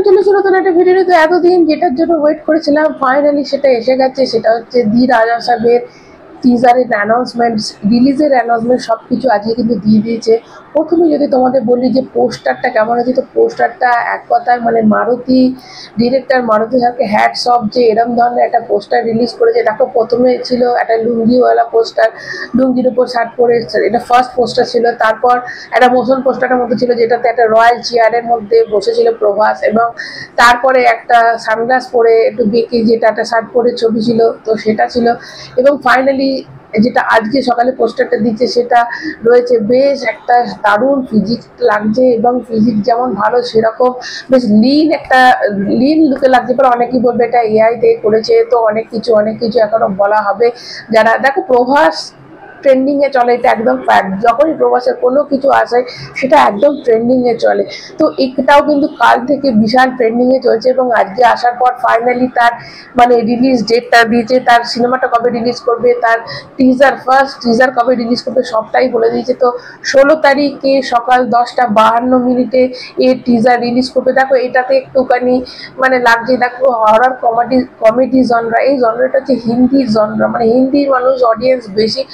চলেছে নতুন একটা ভিডিও। তো এতদিন যেটার জন্য ওয়েট করেছিলাম ফাইনালি সেটা এসে গেছে। সেটা হচ্ছে দি রাজা সাহেবের টিজারের অ্যানাউন্সমেন্ট, রিলিজের অ্যানাউন্সমেন্ট সব কিছু আজকে কিন্তু দিয়ে দিয়েছে। প্রথমে যদি তোমাদের বলি যে পোস্টারটা কেমন হয়েছে, তো পোস্টারটা এক কথায় মানে মারুতি ডিরেক্টর মারুতি সাহেবকে হ্যাটস অফ যে এরম ধরনের একটা পোস্টার রিলিজ করেছে। দেখো প্রথমে ছিল একটা লুঙ্গিওয়ালা পোস্টার, লুঙ্গির উপর শার্ট পরে, এটা ফার্স্ট পোস্টার ছিল। তারপর একটা মোশন পোস্টারের মধ্যে ছিল যেটাতে একটা রয়্যাল চেয়ারের মধ্যে বসেছিল প্রভাস, এবং তারপরে একটা সানগ্লাস পরে একটু বেঁকে যেটা একটা শার্ট পরে ছবি ছিল, তো সেটা ছিল। এবং ফাইনালি যেটা আজকে সকালে পোস্টারটা দিচ্ছে সেটা রয়েছে বেশ একটা দারুণ ফিজিক্স লাগছে, এবং ফিজিক্স যেমন ভালো সেরকম বেশ লিন লুকে লাগছে। পরে অনেকেই বলবে এটা এআই দিয়ে করেছে, তো অনেক কিছু এখনো বলা হবে। যারা দেখো প্রভাস ট্রেন্ডিংয়ে চলে, এটা একদম ফ্যাক্ট। যখনই প্রবাসের কোনো কিছু আসে সেটা একদম ট্রেন্ডিংয়ে চলে, তো এটাও কিন্তু কাল থেকে বিশাল ট্রেন্ডিংয়ে চলছে। এবং আজকে আসার পর ফাইনালি তার মানে রিলিজ ডেটটা দিয়েছে, তার সিনেমাটা কবে রিলিজ করবে, তার ফার্স্ট টিজার কবে রিলিজ করবে সবটাই বলে দিয়েছে। তো 16 তারিখে সকাল 10:52 এই টিজার রিলিজ করবে। দেখো এটাতে একটুখানি মানে লাগছে, দেখো হরর কমেডি জনরা, এই জনরাটা হচ্ছে হিন্দির জনরা, মানে হিন্দির মানুষ অডিয়েন্স বেশি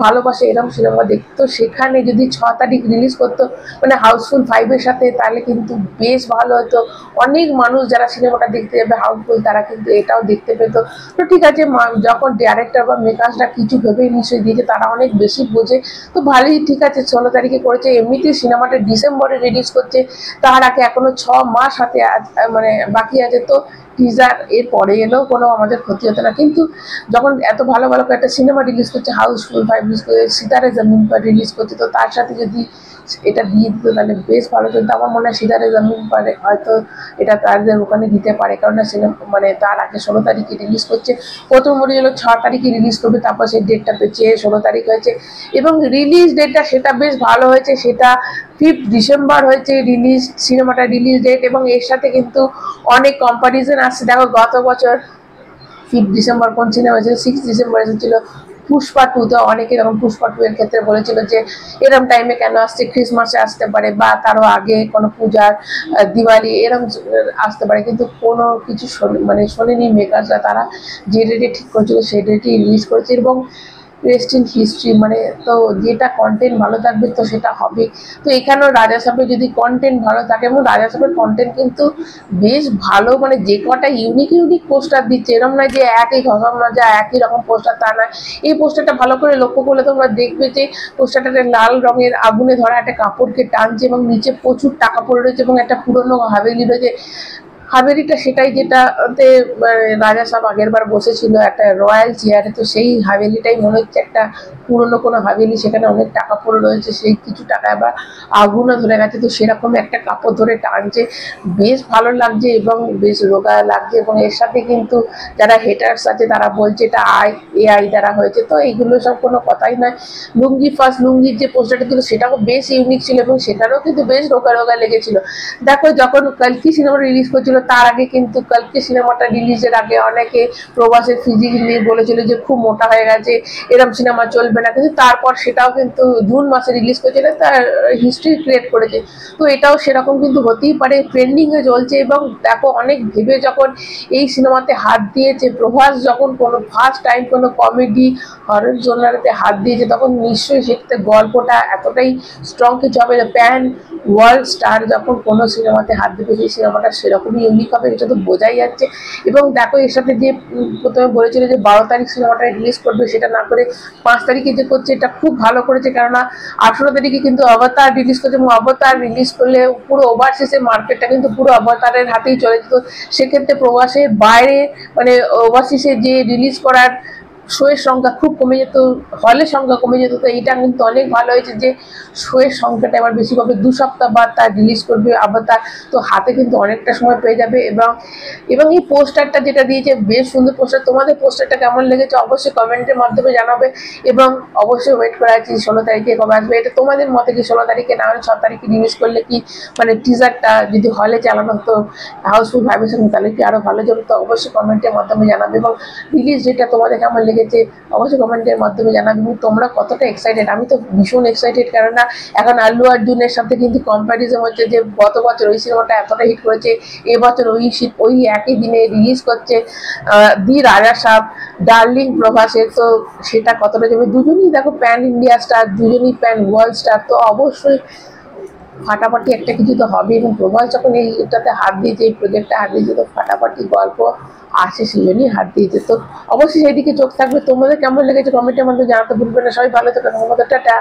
ভালোবাসে এরকম সিনেমা দেখতে। তো সেখানে যদি 6 তারিখ রিলিজ করতো মানে হাউসফুল 5-এর সাথে, তাহলে কিন্তু বেশ ভালো হতো। অনেক মানুষ যারা সিনেমাটা দেখতে যাবে হাউসফুল, তারা কিন্তু এটাও দেখতে পেতো। তো ঠিক আছে, যখন ডাইরেক্টর বা মেকার্সরা কিছু ভেবেই নিশ্চয়ই দিয়েছে, তারা অনেক বেশি বোঝে, তো ভালোই, ঠিক আছে 16 তারিখে করেছে। এমনিতেই সিনেমাটা ডিসেম্বরে রিলিজ করছে, তার আগে এখনো 6 মাস হাতে মানে বাকি আছে। তো টিজার এর পরে এলেও কোনো আমাদের ক্ষতি হতো না, কিন্তু যখন এত ভালো ভালো একটা সিনেমা রিলিজ করছে, হাউসফুল 5 রিলিজ করছে, সিতারে জমিন পর রিলিজ করছে, তো তার সাথে যদি এটা দিয়ে দিত তাহলে বেশ ভালো চলতো। আমার মনে হয় সিতারে জমিন পরে হয়তো এটা তাদের ওখানে দিতে পারে, কারণ সিনেমা মানে তার আগে 16 তারিখে রিলিজ করছে। প্রথম মনে হলো 6 তারিখে রিলিজ করবে, তারপর সেই ডেটটা পেয়েছে 16 তারিখ হয়েছে, এবং রিলিজ ডেটটা সেটা বেশ ভালো হয়েছে, সেটা 5 ডিসেম্বর হয়েছে রিলিজ, সিনেমাটা রিলিজ ডেট। এবং এর সাথে কিন্তু অনেক কম্পারিজন আসছে। দেখো গত বছর 5 ডিসেম্বর কোন সিনেমা হয়েছিল, 6 ডিসেম্বর এসেছিল পুষ্পা 2। তো অনেকে যখন পুষ্পা 2 এর ক্ষেত্রে বলেছিল যে এরম টাইমে কেন আসছে, ক্রিসমাসে আসতে পারে বা তারও আগে কোনো পূজার, দিওয়ালি এরম আসতে পারে, কিন্তু কোনো কিছু মানে শোনেনি মেকার্সরা। তারা যে ডেটে ঠিক করেছিল সেই ডেটেই রিলিজ করেছে, এবং রেস্ট ইন হিস্ট্রি। মানে তো যেটা কন্টেন্ট ভালো থাকবে তো সেটা হবে। তো এখানেও রাজা সাহেবের যদি কন্টেন্ট ভালো থাকে, এবং রাজা সাহেবের কন্টেন্ট কিন্তু বেশ ভালো, মানে যে কটা ইউনিক পোস্টার দিচ্ছে, এরকম নয় যে একই ঘটনা যা একই রকম পোস্টার, তা নয়। এই পোস্টারটা ভালো করে লক্ষ্য করলে তোমরা দেখবে যে পোস্টারটাতে লাল রঙের আগুনে ধরা একটা কাপড়কে টানছে, এবং নিচে প্রচুর টাকা পড়ে রয়েছে, এবং একটা পুরনো হাভেলি রয়েছে। হাভেলিটা সেটাই যেটাতে রাজা সাহেব আগের বার বসেছিল একটা রয়্যাল চেয়ারে, তো সেই হাভেলিটাই মনে হচ্ছে একটা পুরনো কোনো হাভেলি, সেখানে অনেক টাকা পড়ে রয়েছে, সেই কিছু টাকা আবার আগুনে ধরে গেছে, তো সেরকম একটা কাপড় ধরে টানছে, বেশ ভালো লাগছে এবং বেশ রোগা লাগছে। এবং এর সাথে কিন্তু যারা হেটার্স আছে তারা বলছে এটা এআই দ্বারা হয়েছে, তো এইগুলো সব কোনো কথাই নয়। লুঙ্গির যে পোস্টারটা ছিল সেটাও বেশ ইউনিক ছিল, এবং সেটারও কিন্তু বেশ রোগা লেগেছিল। দেখো যখন কালকি সিনেমা রিলিজ করছিল, তার আগে কিন্তু কালকি সিনেমাটা রিলিজের আগে অনেকে প্রবাসের ফিজিক্স নিয়ে বলেছিল যে খুব মোটা হয়ে গেছে, এরকম সিনেমা চলবে না, কিন্তু তারপর সেটাও কিন্তু জুন মাসে রিলিজ করেছিল, তার হিস্ট্রি ক্রিয়েট করেছে। তো এটাও সেরকম কিন্তু হতেই পারে, ট্রেন্ডিংয়ে চলছে। এবং দেখো অনেক ভেবে যখন এই সিনেমাতে হাত দিয়েছে প্রভাস, যখন কোনো ফার্স্ট টাইম কোনো কমেডি হরর জোনারেতে হাত দিয়েছে, তখন নিশ্চয়ই সেটাতে গল্পটা এতটাই স্ট্রং কিছু হবে। প্যান ওয়ার্ল্ড স্টার যখন কোনো সিনেমাতে হাত দেবে, সেই সিনেমাটা সেরকমই ইউনিক হবে, এটা তো বোঝাই যাচ্ছে। এবং দেখো এর সাথে যে প্রথমে বলেছিল যে 12 তারিখ সিনেমাটা রিলিজ করবে, সেটা না করে 5 তারিখে যে করছে, এটা খুব ভালো করেছে। কেননা 18 তারিখে কিন্তু অবতার রিলিজ করছে, এবং অবতার রিলিজ করলে পুরো ওভারসিজের মার্কেটটা কিন্তু পুরো অবতারের হাতেই চলে যেত। সেক্ষেত্রে প্রবাসের বাইরে মানে ওভারসিজে যে রিলিজ করার শোয়ের সংখ্যা খুব কমে যেত, হলের সংখ্যা কমে যেত। তো এইটা কিন্তু অনেক ভালো হয়েছে যে শোয়ের সংখ্যাটা এবার বেশি পাবে, 2 সপ্তাহ বাদ তার রিলিজ করবে অবতার, তো হাতে কিন্তু অনেকটা সময় পেয়ে যাবে। এবং এই পোস্টারটা যেটা দিয়েছে বেশ সুন্দর পোস্টার। তোমাদের পোস্টারটা কেমন লেগেছে অবশ্যই কমেন্টের মাধ্যমে জানাবে, এবং অবশ্যই ওয়েট করে আছি 16 তারিখে কবে আসবে। এটা তোমাদের মতে কি 16 তারিখে না হলে 6 তারিখে রিলিজ করলে কি মানে টিজারটা যদি হলে চালানো হতো হাউসফুল 5-এর সঙ্গে, তাহলে কি আরও ভালো চলতো? অবশ্যই কমেন্টের মাধ্যমে জানাবে, এবং রিলিজ ডেটটা তোমাদের কেমন লেগেছে লেগেছে অবশ্যই কমেন্টের মাধ্যমে জানাবে, এবং তোমরা কতটা এক্সাইটেড। আমি তো ভীষণ এক্সাইটেড, কেননা এখন আল্লু অর্জুনের সাথে কিন্তু কম্প্যারিজন হচ্ছে যে গত বছর ওই সিনেমাটা এতটা হিট করেছে, এবছর ওই একই দিনে রিলিজ করছে দি রাজা সাব, ডার্লিং প্রভাসের। তো সেটা কতটা যাবে, দুজনই দেখো প্যান ইন্ডিয়া স্টার, দুজনই প্যান ওয়ার্ল্ড স্টার, তো অবশ্যই ফাটাফাটি একটা কিছু তো হবে। এবং প্রভাস যখন এইটাতে হাত দিয়েছে, এই প্রজেক্টে হাত দিয়েছে, তো ফাটাফাটি গল্প আসে, সেই জন্যই হাত দিয়েছে। তো অবশ্যই সেদিকে চোখ থাকবে। তোমাদের কেমন লেগেছে কমেন্টের মধ্যে জানাতে ভুলবে না। সবাই ভালো থেকো, টাটা।